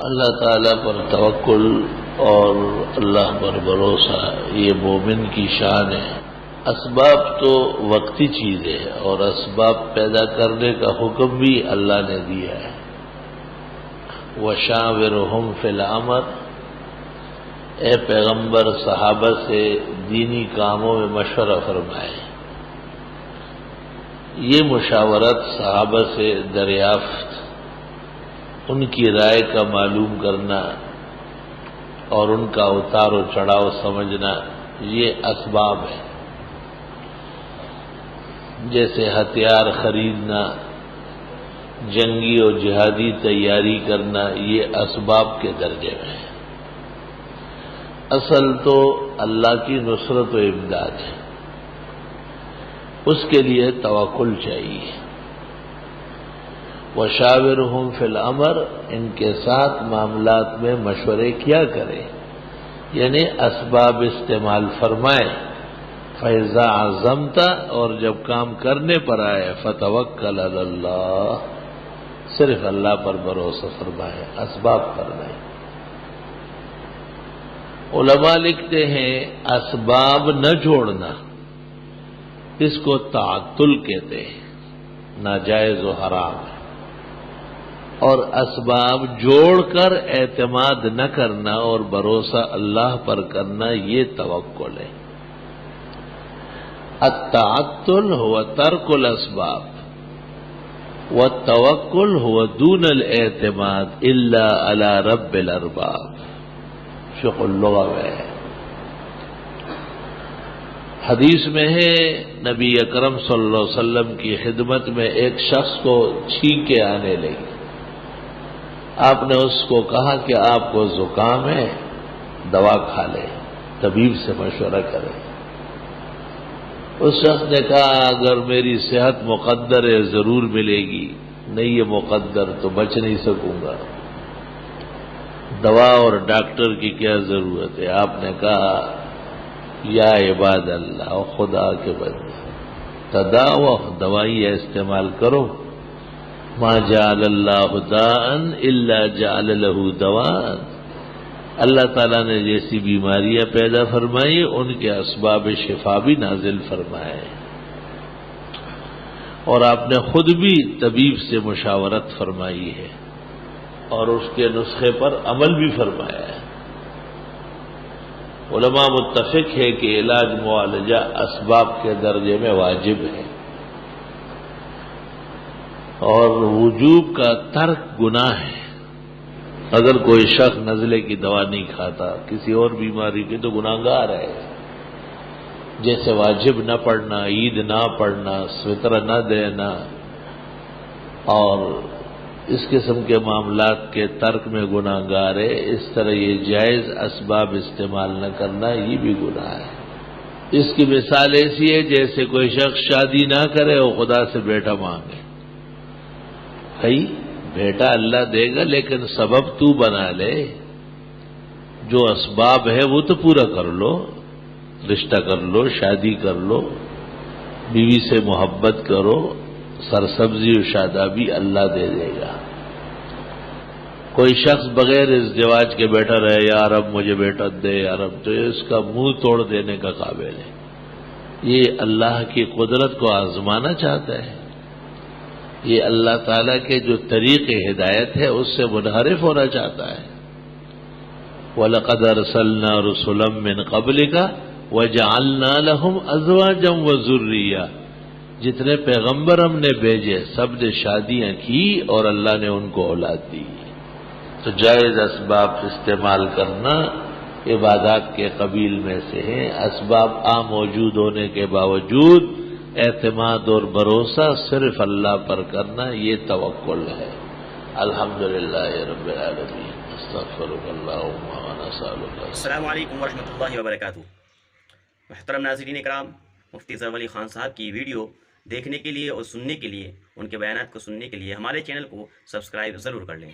اللہ تعالیٰ پر توکل اور اللہ پر بھروسہ یہ مومن کی شان ہے۔ اسباب تو وقتی چیز ہے اور اسباب پیدا کرنے کا حکم بھی اللہ نے دیا ہے۔ وَشَاوِرْهُمْ فِي الْأَمْرِ، اے پیغمبر صحابہ سے دینی کاموں میں مشورہ فرمائے۔ یہ مشاورت صحابہ سے دریافت، ان کی رائے کا معلوم کرنا اور ان کا اتار و چڑھاؤ سمجھنا یہ اسباب ہے۔ جیسے ہتھیار خریدنا، جنگی اور جہادی تیاری کرنا، یہ اسباب کے درجے میں ہے۔ اصل تو اللہ کی نصرت و امداد ہے، اس کے لیے توکل چاہیے۔ وَشَاوِرْهُمْ فِي الْأَمْرِ، ان کے ساتھ معاملات میں مشورے کیا کرے، یعنی اسباب استعمال فرمائے۔ فَإِذَا عَزَمْتَ، اور جب کام کرنے پر آئے، فَتَوَكَّلْ عَلَى اللَّهِ، صرف اللہ پر بھروسہ فرمائے، اسباب پر نہیں۔ علماء لکھتے ہیں اسباب نہ جوڑنا، اس کو تعطل کہتے ہیں، ناجائز و حرام ہے۔ اور اسباب جوڑ کر اعتماد نہ کرنا اور بھروسہ اللہ پر کرنا، یہ توکل ہے۔ التعطل هو ترک الاسباب والتوکل هو دون الاعتماد الا على رب الارباب، فقہ اللغہ میں ہے۔ حدیث میں ہے نبی اکرم صلی اللہ علیہ وسلم کی خدمت میں ایک شخص کو چھینکیں آنے لگی۔ آپ نے اس کو کہا کہ آپ کو زکام ہے، دوا کھا لے، طبیب سے مشورہ کرے۔ اس شخص نے کہا اگر میری صحت مقدر ہے ضرور ملے گی، نہیں یہ مقدر تو بچ نہیں سکوں گا، دوا اور ڈاکٹر کی کیا ضرورت ہے۔ آپ نے کہا یا عباد اللہ، خدا کے بندے، تداؤ، دوائیاں استعمال کرو۔ ما جعل اللہ داء الا جعل له دواء، اللہ تعالیٰ نے جیسی بیماریاں پیدا فرمائی ان کے اسباب شفا بھی نازل فرمائے، اور آپ نے خود بھی طبیب سے مشاورت فرمائی ہے اور اس کے نسخے پر عمل بھی فرمایا ہے۔ علماء متفق ہے کہ علاج معالجہ اسباب کے درجے میں واجب ہے، اور وجوب کا ترک گناہ ہے۔ اگر کوئی شخص نزلے کی دوا نہیں کھاتا، کسی اور بیماری کی، تو گناہگار ہے۔ جیسے واجب نہ پڑھنا، عید نہ پڑھنا، فطر نہ دینا، اور اس قسم کے معاملات کے ترک میں گناہگار ہے۔ اس طرح یہ جائز اسباب استعمال نہ کرنا یہ بھی گناہ ہے۔ اس کی مثال ایسی ہے جیسے کوئی شخص شادی نہ کرے اور خدا سے بیٹا مانگے۔ بھائی بیٹا اللہ دے گا لیکن سبب تو بنا لے، جو اسباب ہے وہ تو پورا کر لو، رشتہ کر لو، شادی کر لو، بیوی سے محبت کرو، سرسبزی و شادابی اللہ دے دے گا۔ کوئی شخص بغیر ازدواج کے بیٹھا رہے، یا رب مجھے بیٹا دے، یا رب، تو اس کا منہ توڑ دینے کا قابل ہے۔ یہ اللہ کی قدرت کو آزمانا چاہتا ہے، یہ اللہ تعالیٰ کے جو طریق ہدایت ہے اس سے منحرف ہونا چاہتا ہے۔ وَلَقَدْ أَرْسَلْنَا رُسُلًا مِّن قَبْلِكَ وَجَعَلْنَا لَهُمْ أَزْوَاجًا وَذُرِّيَّةً، جتنے پیغمبر ہم نے بھیجے سب نے شادیاں کی اور اللہ نے ان کو اولاد دی۔ تو جائز اسباب استعمال کرنا عبادات کے قبیل میں سے ہیں۔ اسباب عام موجود ہونے کے باوجود اعتماد اور بھروسہ صرف اللہ پر کرنا یہ توکل ہے۔ الحمدللہ رب العالمین، استغفرک اللہم و نسألک۔ السلام علیکم ورحمۃ اللہ وبرکاتہ۔ محترم ناظرین کرام، مفتی ظفر علی خان صاحب کی ویڈیو دیکھنے کے لیے اور سننے کے لیے، ان کے بیانات کو سننے کے لیے ہمارے چینل کو سبسکرائب ضرور کر لیں۔